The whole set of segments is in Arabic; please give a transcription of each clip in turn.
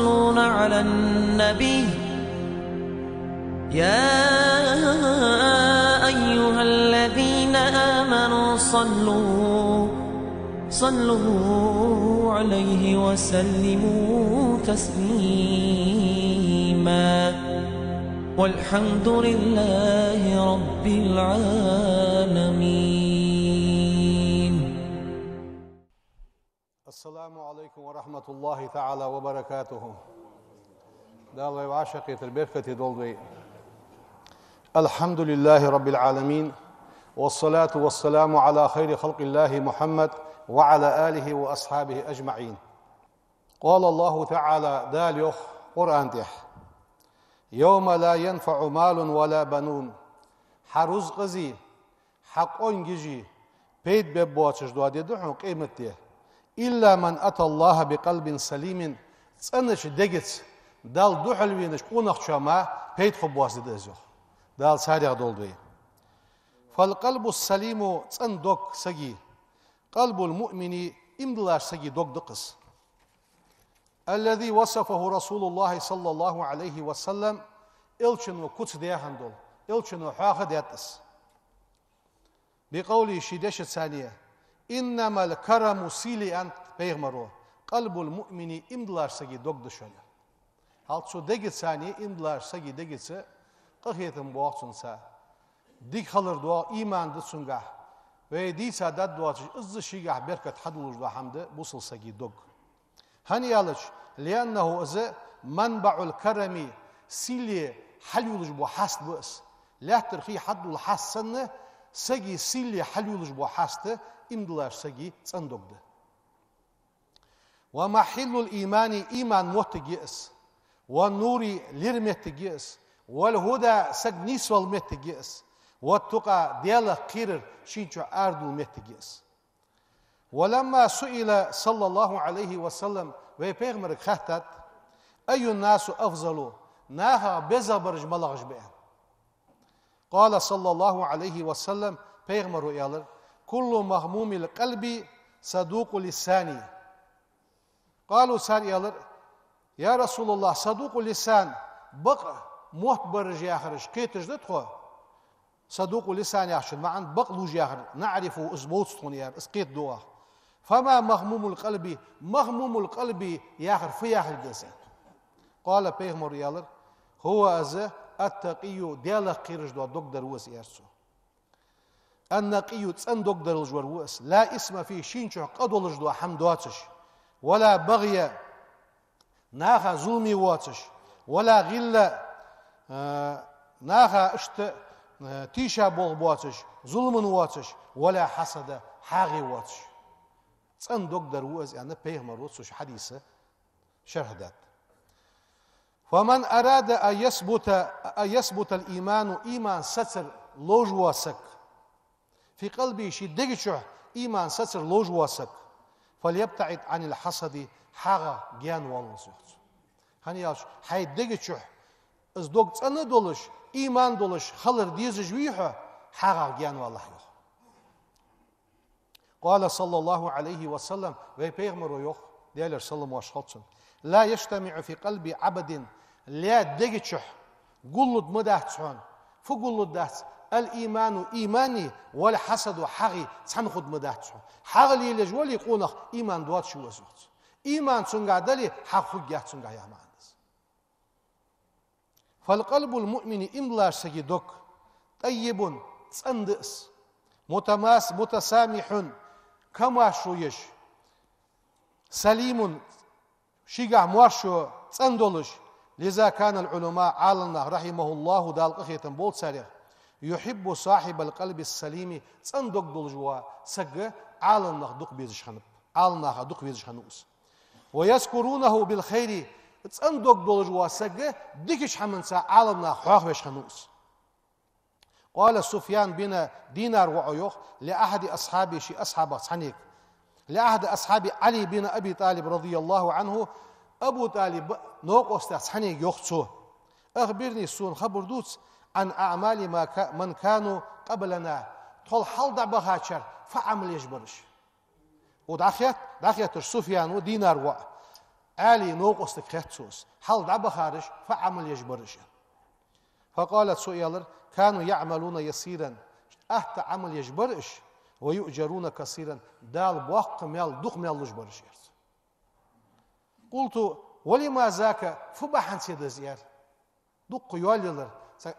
يصلون على النبي يا أيها الذين آمنوا صلوا عليه وسلموا تسليما والحمد لله رب العالمين. السلام عليكم ورحمة الله تعالى وبركاته. دالله وعشقية البركة دولوي. الحمد لله رب العالمين والصلاة والسلام على خير خلق الله محمد وعلى آله وأصحابه أجمعين. قال الله تعالى داليوخ قرآن تح يوم لا ينفع مال ولا بنون حروز قزي حق أنجي بيت ببواتش دوا ديدوحو قيمته إلا من أتى الله بقلب سليم تسأنش دقت دال دوحل وينش قونخ شما بيت خبواس ديزوخ دال ساريغ دولدوي. فالقلب السليم تسأن دوك سجي قلب المؤمن امدلاش سجي دوك دقس الذي وصفه رسول الله صلى الله عليه وسلم إلشن وكتس ديهان دول إلشن وحاخ دياتس بقوله شديش الثانية إنما الكرم سيلي أنت بيغمرو قلب المؤمن امدلاش سجي دوك دشولا هالتسو دقت ثانية امدلاش سجي دقت سا قخيتن بوغسن سا ديك خلر دوا إيمان دسنگاه ويدي سادات دواتش إز شيغاه بركت حدولوش دوا حمد بوصل سجي دوك هني يالش لأنه إذا منبع الكرم سيلي حليولج بو حاست بس لا ترخي حدو الحسن سجي سيلي حليولج بو حاست امدلاش سجي تصندوق ده ومحل الإيمان إيمان متجئس والنور لرمتجئس والهدى سجنيس والمتجئس والتقى ديال قير شينشو أردو متجئس. ولما سئل صلى الله عليه وسلم ويبيغمر خاتت أي الناس أفضل ناها بزبرج ملغج بها قال صلى الله عليه وسلم بيغمر يالر كل مغموم القلب صدوق لساني قالوا سار يالر يا رسول الله صدوق اللسان بق موت برج ياخرش كيتش دتخو صدوق اللسان ياخشن معن بق لوج ياخر نعرفه اسبوت تونيار اسقيت دوا فما مغموم القلب مغموم القلب ياخر في ياخر دسه قال بيغمر يالر هو از التقي ديال قيرج دو دكتور وس يرسو النقي تسن دكتور الجور وس لا اسم فيه شينشو قدولج دو حمدواتش ولا بغي ناخا ظلمي واتش ولا غل ناخا اشت تيشا بوغبواتش ظلم واتش ولا حسد حاغي واتش تسن دكتور وس يعني بيغمر وس حديثه شهدت. فمن أراد أن يثبت الإيمان إيمان ستر لوج واسك في قلبه شي دقشح إيمان ستر لوج واسك فليبتعد عن الحسد حاغا جيان والله سوحت هني يالش حي دقشح از دوك تسنى دولش إيمان دولش خلر ديز جويحة حاغا جيان والله يوخ. قال صلى الله عليه وسلم ويبيغمر يوخ ديالر سلم واشخاصن لا يجتمع في قلب عبد لا دقشح قلت مدهتشون فقلت دهت الإيمان إيماني والحسد حغي تنخد مدهتشون حغلي لجولي يقونخ إيمان دوات شو وزوت إيمان تنقع دلي حق خجات تنقع يا مهندس. فالقلب المؤمن إملاش سجدك طيب تصندس متسامح كما شويش سليم شيقع موارشو تصندلش. لذا كان العلماء عالنا رحمه الله دال قخية بول ساريغ يحب صاحب القلب السليم تصندق دلجوا سق عالنا دق بيزشخنب عالنا دق بيزشخنوس ويذكرونه بالخير تصندق دلجوا سق ديكش حمنسا عالنا حواخ بيشخنوس. قال سفيان بن دينار وعيوخ لأحد أصحابي شي أصحاب صحنيك لأحد أصحاب علي بن أبي طالب رضي الله عنه أبو طالب نوق أستحسني يخصو أخبرني سون خبر دوت عن أعمال من كانوا قبلنا طول حلدع بخاتشر فعمل يجبرش وداخيت سفيان ودينار عالي نوقس لكرتسوس حل دعب خارج فعمل يجبرش. فقالت سؤالر كانوا يعملون يسيرا أهت عمل يجبرش ويؤجرون كثيرا دال بوق مال دق مال يجبرش. قلت ولما ذاك فبحن سيدزير دق يوليلر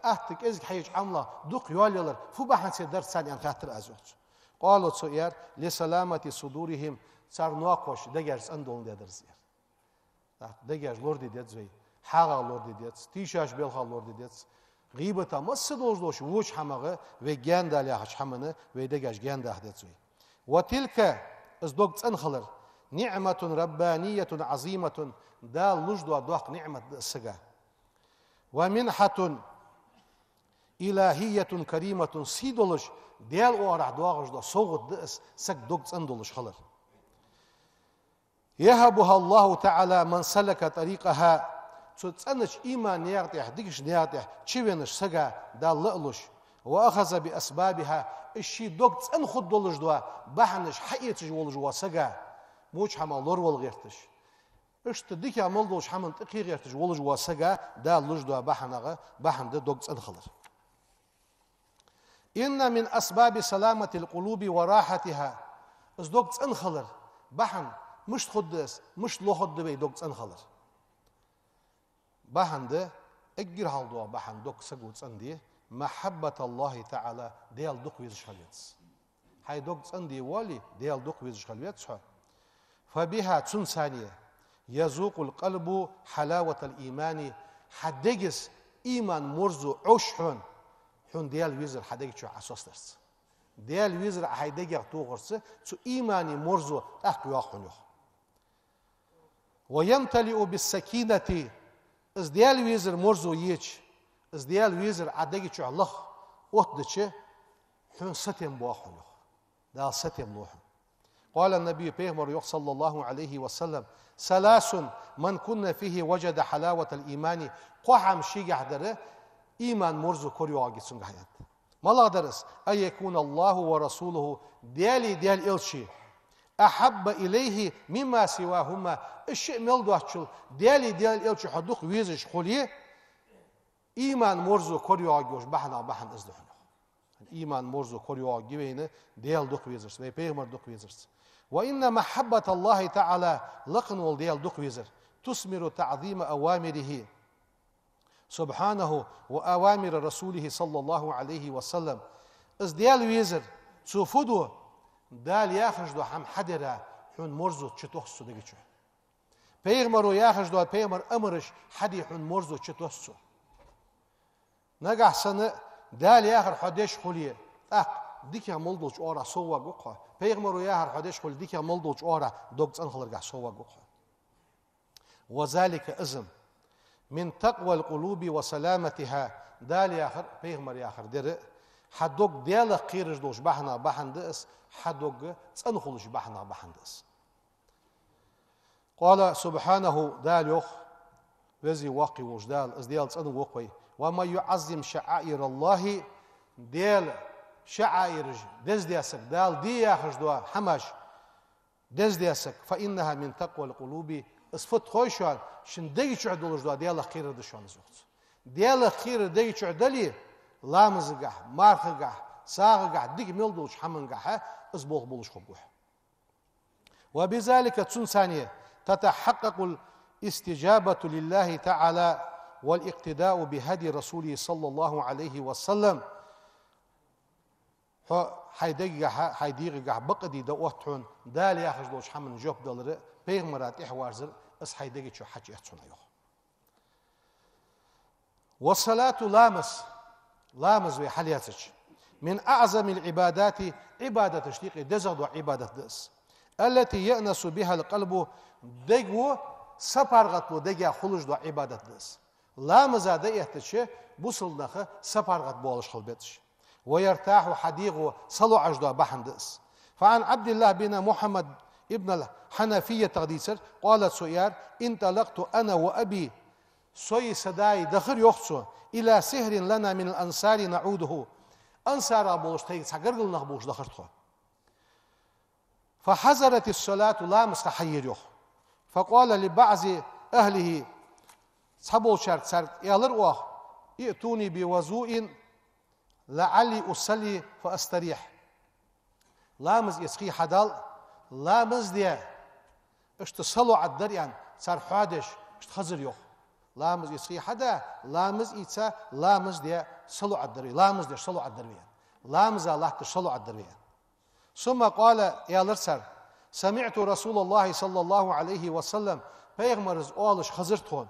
أهتك إزك حيج عمله دق يوليلر فبحن سيدر ثاني أن خاطر أزوج. قالوا سؤال لسلامة صدورهم صار ناقش دجاج أندون دادرزير. دجاج لورد ديتزوي حاجة لورد ديتز تيشاش بيلها لورد ديتز غيبة مصدوش وش حماغة وجان دالياش حمنة ودجاج جان دهدتزوي. وتلك أصدقت أنخلر نعمة ربانية عظيمة دال لجدوا دوق نعمة السجا ومنحة إلهية كريمة سيدولش ديال أورع دوغش دا صوغت دأس سك دوغت أندولش خلر يهبها الله تعالى من سلك طريقها تتسنش إيمان نيارتح ديكش نيارتح تشوينش سجا دال لألوش وأخذ بأسبابها الشي دوغت أنخد دولش دوا بحنش حقيتش ولج وسجا موش حما لور والغيرتش اشت ديك عملدوش حمن تقي غيرتش ولج وسجا دال لج دوا بحنغا بحن دوغت أنخلر. إن من أسباب سلامة القلوب وراحتها أصدقت أنخلر بحن مش تخدس مش لوخد بي دوغت أنخلر بحن ده أجر هالدوا بحن دوغ سجوت أندي محبة الله تعالى ديال دوغ ويز خليتس هاي دوغت أندي والي ديال دوغ ويز خليتس فبها تنسانية يذوق القلب حلاوة الإيمان حدجس إيمان مرزو عشحن حون ديال ويزر حداك شو عسوسترس ديال ويزر حداك توغرس سو إيماني مرزو تحقيا خنوخ ويمتلئ بالسكينة إز ديال ويزر مرزو ييش إز ديال ويزر حداك شو الله وقتش حون ستم بوا خنوخ دا ستم لوح. قال النبي بيغمر صلى الله عليه وسلم ثلاث من كنا فيه وجد حلاوة الإيمان قحم شيء حدره إيمان مرزو كوريو عجيسون حيات. ما لا درس أن يكون الله ورسوله ديال إلشي أحب إليه مما سواهما الشيء ملدو أشل ديال إلشي حدوك ويزش خليه إيمان مرزو كوريو عجيوش بحن إزدحنا إيمان مرزو كوريو عجيوين ديال دوك ويزرس ويبيغمر دوك ويزرس. وإن محبة الله تعالى لقن ديال دوك ويزر تثمر تعظيم أوامره سبحانه وأوامر رسوله صلى الله عليه وسلم. إز ديال ويزر تفودو دال ياخرج دو حم حدرا حون مرزو تشتوخسو دقيتشو بيغمرو ياخرج دو بيغمر أمرش حدي حون مرزو تشتوخسو نقع سنة دال ياخر حديش خليه ديكا ملدوش أورا سوا قوقها بيغمرو ياخر حديش خل ديكا ملدوش أورا دوغت أنخلرقع سوا قوقها. وذلك إزم من تقوى القلوب وسلامتها دال ياخر بيغمر ياخر در حدوك ديال قيرج دوش بحن دس حدوك تنخلش بحن دس. قال سبحانه دال يخ وزي واقي وجدال از ديال تنو وقوي وما يعظم شعائر الله ديال شعائر دز دياسك دال دي ياخرج دوا حماش دز دياسك فإنها من تقوى القلوب اسفت خوشان شن دقي تعدلوش دوا ديال خير دشان زوت ديال خير دقي تعدلي لامزقح مارخقح ساغقح دقي ملدوش حمنقح اسبوغ بولش خبوح. وبذلك تنسانية تتحقق الاستجابة لله تعالى والاقتداء بهدي رسوله صلى الله عليه وسلم. حيديقح بقدي دوتون دال ياخذ دوش حمن جوب دولار بيغمرات إحوارزر اس حيديقي شو حاجة يحصل يوه. والصلاة لامس وحلياتش من أعظم العبادات عبادة تشتيق دزغ وعبادة دس التي يأنس بها القلب دقو سفرغت له دقيا خلج دو عبادة دس لامس هذا يحتشي بوصل نخ سفرغت بولش خلبتش ويرتاح حديقه صلو عجدو بحن دس. فعن عبد الله بن محمد ابن الحنفية تغديسر قالت سؤال انطلقت أنا وأبي سوي سداي دخر يخصو إلى سهر لنا من الأنصار نعوده أنصار بولش تيجي سقرقل نخبوش دخرته فحضرت الصلاة لامس حير يخ فقال لبعض أهله صبول شرط سرت يالر ائتوني بوضوء لعلي أصلي فأستريح لامز يسخي حدال لامز ديا اشتصلوا على الدريان صار حادش اشتخزر يوخ لامز يسخي حدا لامز يتسا لامز ديا صلوا على الدريان لامز ديا صلوا على الدريان لامز الله تصلوا على الدريان ثم قال يا لرسر سمعت رسول الله صلى الله عليه وسلم بيغمرز أولش خزرتون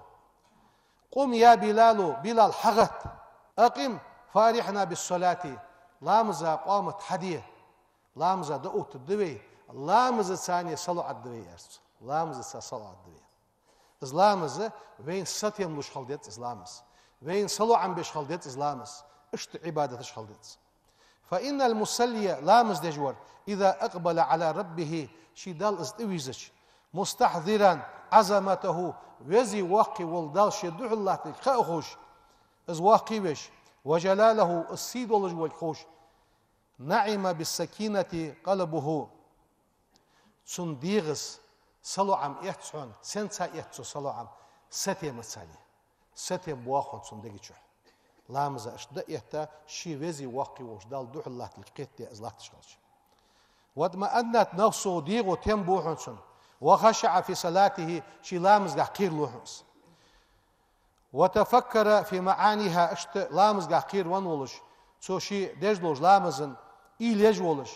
قم يا بلال حغت أقم فارحنا بالصلاة لامزا قامت حديه لامزا دقوت الدوي لامزا ثانية صلوا على الدوي لامزا صلوا على الدوي إسلامز وين ستيم لوش خلدت إسلامز وين صلوا عم بيش خلدت إسلامز اشت عبادتش خلدت فإن المصلي لامز دجور إذا أقبل على ربه شدال استويزش مستحضرا عظمته وزي واقي والدال شدوح الله تلقاء إز واقي وش وجلاله السيد والخوش نعم بالسكينة قلبه صنديغس صلو عم إحتسون سنسا إحتسو صلو عم ستيم الثاني ستيم بواخون صنديغي شو لامزا اشدا إحتا شي وزي واقي وش دال دوح الله تلقيت إزلاح تشغلش واطمأنت نفسه ديغو تيم بوحنسون وخشع في صلاته شي لامز قير لوحنس وتفكر في معانيها اشت لامز قير ونولش سو شي دجلوش لامزن إيليج ولش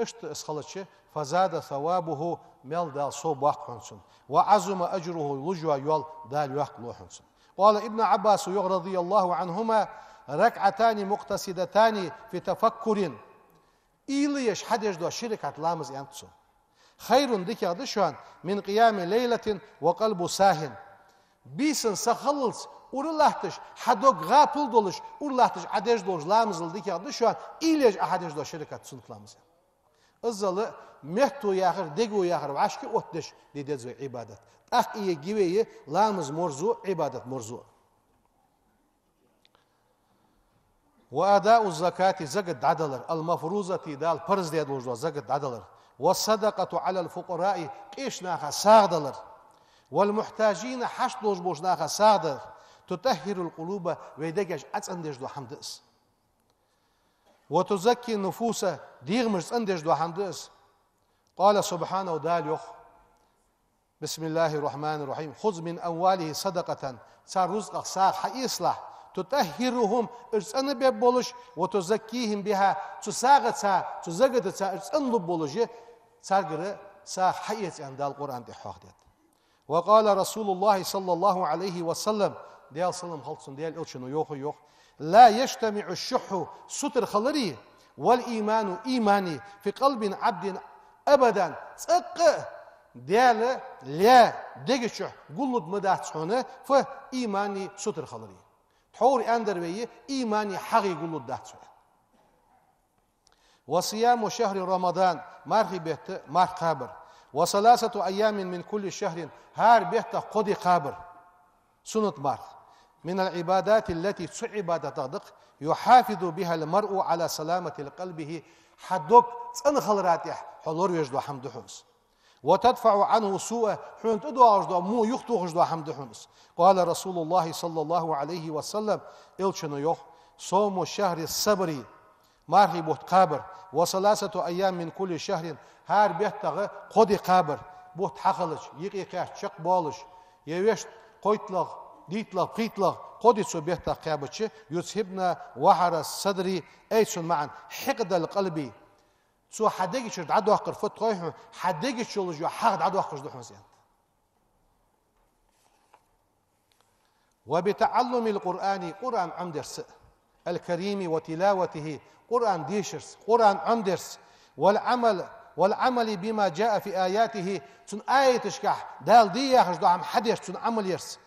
اشت اسخلتش فزاد ثوابه مل دال صوب وحنسون وعظم أجره لجوا يول دال وقت لوحنسون قال ابن عباس رضي الله عنهما ركعتان مقتصدتان في تفكر إيليش حدش دو شركة لامز ينتسو خير ديكي دشوان من قيام ليلة وقلب ساهن بيسن سخلص ورلاتش حدوك غابل دولش ورلاتش عدش دولش لامز ديكي دشوان إيليش أحدش دو شركة سنك لامز الظل مهتو ياخر ديقو ياخر وعشكي أتدش دي دزو عبادت إيه جيوية لامز مرزو عبادت مرزو وأداء الزكاة زقد عدلر المفروضة دال فرز دي دوجو زقد عدلر والصدقة على الفقراء قيشناها ساغدلر والمحتاجين حشدوش بوشناها ساغدلر تطهر القلوب ويدقش أتسندش دو حمدس وتزكي النفوس ديغمش أندش دو حمدس قال سبحانه دال يخ بسم الله الرحمن الرحيم خذ من أمواله صدقة صار رزق صار حيصلح تطهرهم ارسن ببولش وتزكيهم بها تساغت تزغت ارسن ببولش صار صار حيت عند القرآن دي حاضر وقال رسول الله صلى الله عليه وسلم ديال سلم خلصن ديال الشنو يوخ لا يجتمع الشح ستر خلري والإيمان إيماني في قلب عبد أبدا تق ديال لا دقش قلد مدات سونه فإيماني ستر خلري تحور أندر ويه إيماني حقي قلد دات سونه وصيام شهر رمضان مارخي بيت مارخ قابر وثلاثة أيام من كل شهر هار بيت قدي قابر سنة مارخ من العبادات التي صعبت تغدق يحافظ بها المرء على سلامة قلبه حدوك تنخل راتح حضور يجدو حمد حمس وتدفع عنه سوء حين تدعو أجدو مو يخطو أجدو حمد حمس قال رسول الله صلى الله عليه وسلم إلشنو يخ صوم الشهر الصبري مارغي بوت قابر وثلاثة أيام من كل شهر هار بيتغ قدي قابر بوت حقلش يقيقاش شق بالش يوشت قيتلغ ديتلغ قيتلغ قدي سو بيتغ قابرش يسهبنا وحر الصدري أيسون معا حقد القلبي سو حديقي شرد عدو أقر فت قويحو حديقي شلجو حقد عدو أقر جدو حمسيان وبتعلم القرآن قرآن عمدرس الكريم وتلاوته قرآن ديشرس قرآن عمدرس والعمل بما جاء في آياته تن آية تشكح دال دي ياخش دو عم حديش تن عمل يرس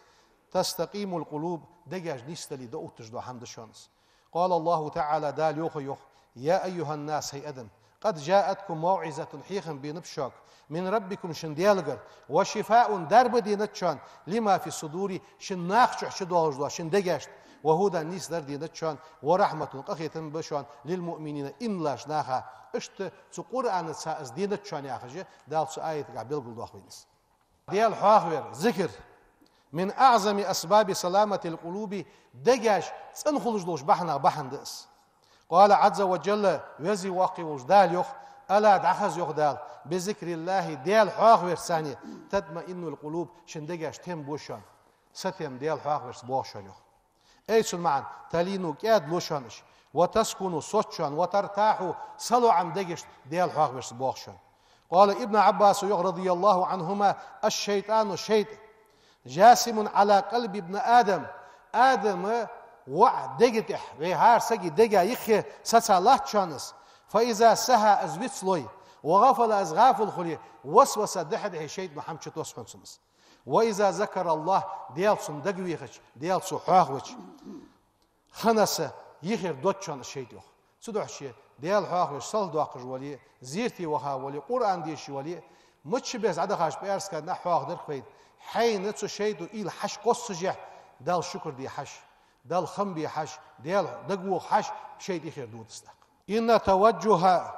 تستقيم القلوب دجاج نستلي دو تجدو حمد الشانس قال الله تعالى دال يوخ يا أيها الناس هي أدم قد جاءتكم موعظة حيخا بنبشاك من ربكم شنديالغر وشفاء درب دينتشان لما في الصدور شناخش شدوالجدو شندجاشت وهدى الناس در دينتشان ورحمة قخيتن بشان للمؤمنين إن لاش ناخا اشت سو قرآن ساز دينتشان ياخجي دال سو آية قابل قلدو أخوينس ديال حاغر ذكر من أعظم أسباب سلامة القلوب دجاج سنخلج لوش بحنا بحن دس. قال عز وجل وزي واقي وجدال يخ ألا دعخز يخدال بذكر الله ديال حاغر ثانية تطمئن القلوب شندجاج تم بوشان ستم ديال حاغر بوشان يخ أيش المعنى تلينو كاد لوشانش وتسكنوا صوتشان وترتاحوا صلوا عن دجاج ديال حاغر بوشان. قال ابن عباس رضي الله عنهما الشيطان الشيطان جاسم على قلب ابن آدم وع دجتح وهار سجي دجا يخي سسالات شانس فإذا سها أزويتسلوي وغفل أزغافل خلي وسوس دحده شيء محمد شتوسحن سمس وإذا ذكر الله ديال سم دجويخش ديال سحاخوش خنس يخير دوتشان الشيء يخ سدوح شيء ديال حاخوش صل دوقش ولي زيرتي وها ولي قرآن ديش ولي متشبه عدا خاش بيرس كان نحو در خويد حين نتسو شيء إلى حش قصجه دال شكر دي حش دال خنبي حش ديال دقو حش شيء يخير دود استق. إن توجه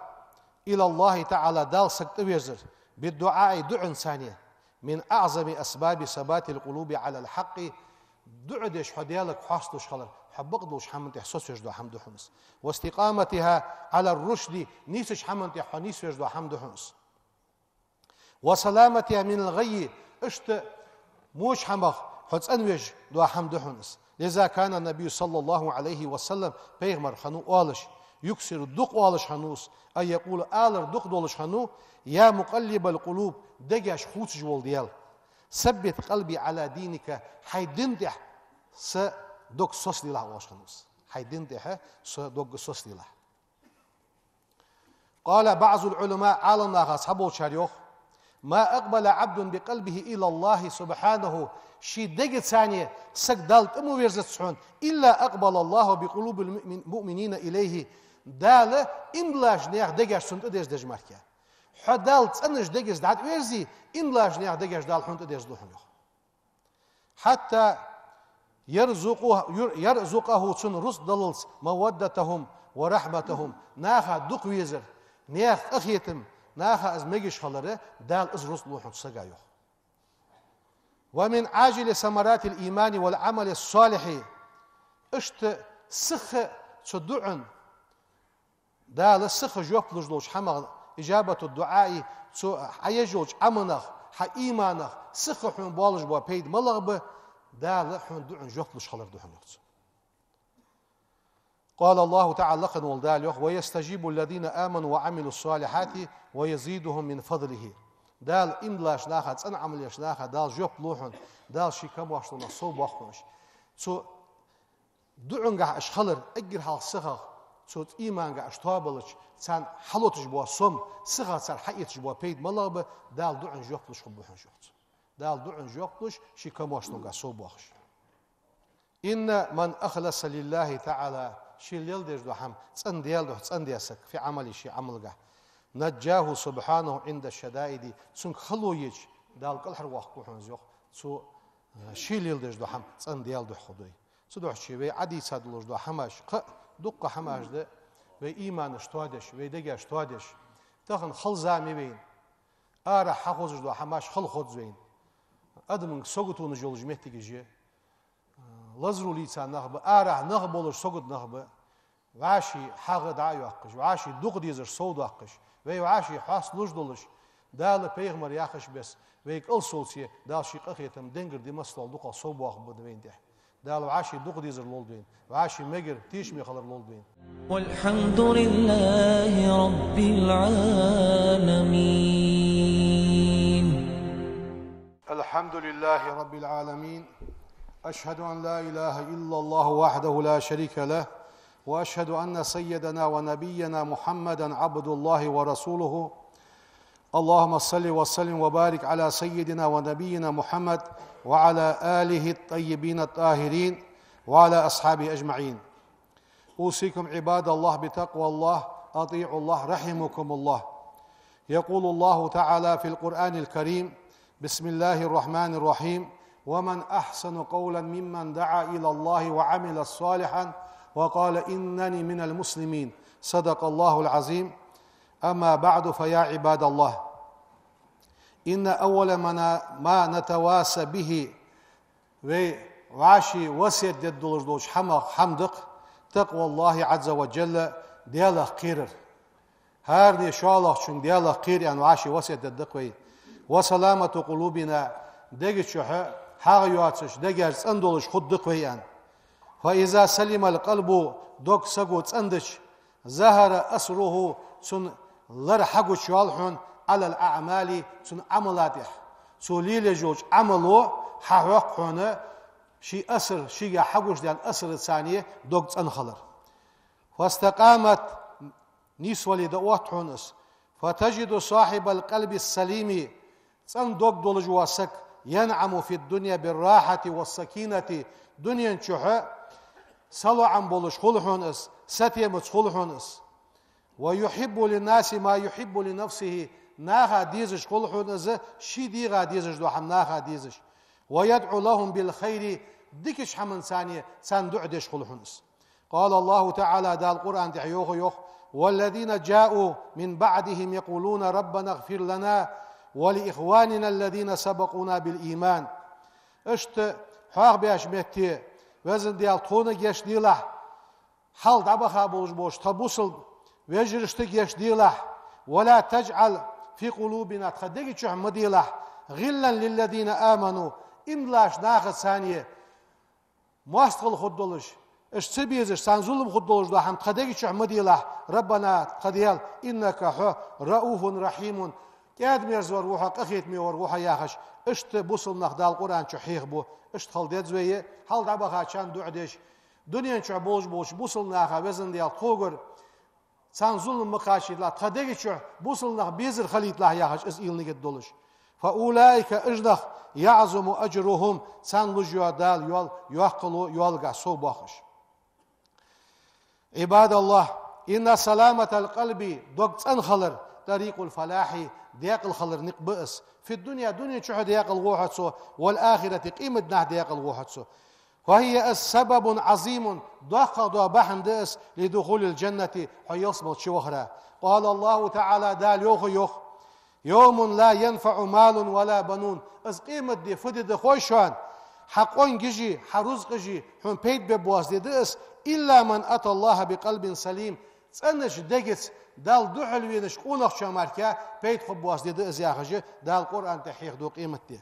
إلى الله تعالى دال سكت ويزر بالدعاء دع ثانية من أعظم أسباب ثبات القلوب على الحق دعدش حديالك حاصلش خلر حبقدوش حمنت إحساس يجدو حمد حنس واستقامتها على الرشد نيسش حمنت حنيس يجدو حمد حنس وسلامتها من الغي اشت موش حمخ حتس أنوج دو حمد حنس. لذا كان النبي صلى الله عليه وسلم بيغمر خنو آلش يكسر الدق آلش خنوس أي يقول آلر دق دولش خنو يا مقلب القلوب دقاش خوتش والديال ثبت قلبي على دينك حيدندح س دق صوص لله واش خنوس حيدندح س دق صوص لله. قال بعض العلماء عالمنا أصحابه شاريوخ ما أقبل عبد بقلبه إلى الله سبحانه شي دقت ثانية سكدالت أمو ويرزتسحون إلا أقبل الله بقلوب المؤمنين إليه دالة إملاج نياغ دقاش سنت أديش دج ماركيا حدالت أنش دقاش دعات ويرزي إملاج نياغ دقاش دال حنت أديش دوحن حتى يرزقه تن رس دللس مودتهم ورحمتهم ناخا دق ويزر نياغ أخيتم ناخا أزمجش خلره دال أزرس لوحن سجايوه. ومن عاجل ثمرات الإيمان والعمل الصالح اشت سخ تدعن دال السخ جوب لجلوش حمغ إجابة الدعاء حيجوج أمنخ حإيمانخ سخ حن بالج بوا بيد ملغب دال حن دعن جوب لش خلر دعن قال الله تعالى لقن والدال ويستجيب الذين آمنوا وعملوا الصالحات ويزيدهم من فضله دال إملاش لاخا تسن عمليش لاخا دال جوب لوحن دال شي كم واشتنا صوب وخنش سو دعنجا أشخلر أجر حال سخا سو إيمانجا أشتابلش تسان حلوتش بوا صم سخا تسان حقيتش بوا بيد ملغب دال دعن جوب لش خبوحن شوت دال دعن جوب لش شي كم واشتنا صوب وخش. إن من أخلص لله تعالى شي الليل ديش دو حم تسن ديال دو تسن دياسك في عملي شي عملجا نجاه سبحانه عند الشدائد سن خلويج دال كل حر وقت كوحن زيوخ سو شي الليل ديش دو حم تسن ديال دو خدوي سو دو شي وي عدي سادلوش دو حماش دق حماش ده وي إيمان شتوادش وي دقا شتوادش تخن خل زامي بين آرا حقوز دو حماش خل خد زين أدمن سوغتون جول جمهتي جي لزرو ليتسا نغب آرا نغب ولش سوغت نغب وعاشي حاغ دعايو أقش وعاشي دوغ ديزر سود أقش وي وعاشي حاس لوش دولش دال بيغمر ياخش بس ويك ألسولسي دال شيق أخيتم دنجر دي مسلول دوغ صوب واخ بدوين ده دال وعاشي دوغ ديزر لولدوين وعاشي مجر تيش ميخلر لولدوين. والحمد لله رب العالمين. الحمد لله رب العالمين. أشهد أن لا إله إلا الله وحده لا شريك له وأشهد أن سيدنا ونبينا محمدا عبد الله ورسوله. اللهم صل وسلم وبارك على سيدنا ونبينا محمد وعلى آله الطيبين الطاهرين وعلى أصحابه أجمعين. أوصيكم عباد الله بتقوى الله أطيعوا الله رحمكم الله. يقول الله تعالى في القرآن الكريم بسم الله الرحمن الرحيم ومن أحسن قولا ممن دعا إلى الله وعمل صالحا وقال إنني من المسلمين. صدق الله العظيم. أما بعد فيا عباد الله إن أول ما نتواسى به وعاشي وسيد ددولش حمدق تقوى الله عز وجل دياله قيرر هارني شالله شن دياله قير يعني وعاشي وسيد ددقوي وسلامة قلوبنا دقت شح حاغ يواتش دقت أندولش خد دقوي يعني فإذا سلم القلب دوك سقوت أندش ظهر أسره سن لرحق شوالحون على الأعمال سن عملاته سوليل جوج عملو حقق هنا شي أسر شي حقوش ديال أسر الثانية دوك أنخلر فاستقامت نسوة دوات حونس فتجد صاحب القلب السليم سن دوك دولج واسك ينعم في الدنيا بالراحة والسكينة دنيا شحا صلو عن بولش خلحونس ستيمت خلحونس ويحب للناس ما يحب لنفسه ناغا ديزش خلحونس شي ديغا ديزش دو حم ناغا ديزش ويدعو لهم بالخير ديكش حمن ثانية سان دعدش خلحونس قال الله تعالى دا القرآن تحيوخ يوخ والذين جاءوا من بعدهم يقولون ربنا اغفر لنا ولإخواننا الذين سبقونا بالإيمان اشت حاق بيش مهتي وزن ديال طونة جيش ديله حال دعبخا بوش تبوصل ويجرشتك جيش ديله ولا تجعل في قلوبنا تخدق شح مديله غلا للذين آمنوا إملاش ناخذ ثانية مواستقل خدولش اشتبيزش سان ظلم خدولش دا هم تخدق شح مديله ربنا تخديال إنك رؤوف رحيم كاد ميرزور روحا قخيت ميور روحا ياخش اشت بوصل نخدال القرآن شحيخ بو اشت خلدت زوية حال دعبخا شان دعدش دنيا شح بوش بوصل ناخا وزن ديال خوغر سان ظلم مقاشد لا تخدق شح بوصل نخ بيزر خليت لا ياخش اس إلني قد دولش فأولئك اجنخ يعظم أجرهم سان لجوا دال يول يوقلوا يولغا صوباخش عباد الله إن سلامة القلب دوقت أنخلر طريق الفلاح ديق الخلر نقبئس في الدنيا دنيا شو ديق الغوحتسو والآخرة قيمة نه ديق الغوحتسو وهي السبب عظيم ضخ ضبحن دس لدخول الجنة حيصبت شوخرا قال الله تعالى دال يوخ يوم لا ينفع مال ولا بنون از قيمة دي فدد خوشان حقون جيجي حرزق جي حن بيت ببواز دي دس إلا من أتى الله بقلب سليم تسألنش دقت دال دحل وينش قونخ شماركا بيت خبواز دي دس ياخجي دال قرآن تحيخ دو قيمة دي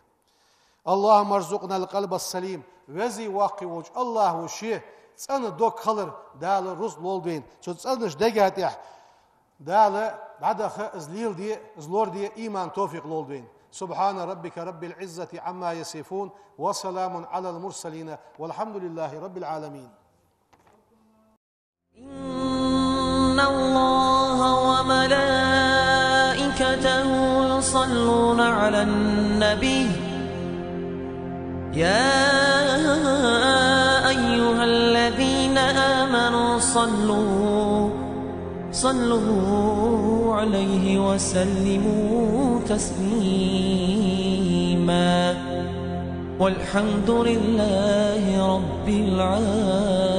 اللهم ارزقنا القلب السليم وزي واقي وجه الله وشيه تسألن دوك خلر دال رزق لولدين شو تسألنش دقات يح دال بعد ازليل دي ازلور دي ايمان توفيق لولدين سبحان ربك رب العزة عما يصفون وسلام على المرسلين والحمد لله رب العالمين. إن الله وملائكته يصلون على النبي يا أيها الذين آمنوا صلوا عليه وسلموا تسليما والحمد لله رب العالمين.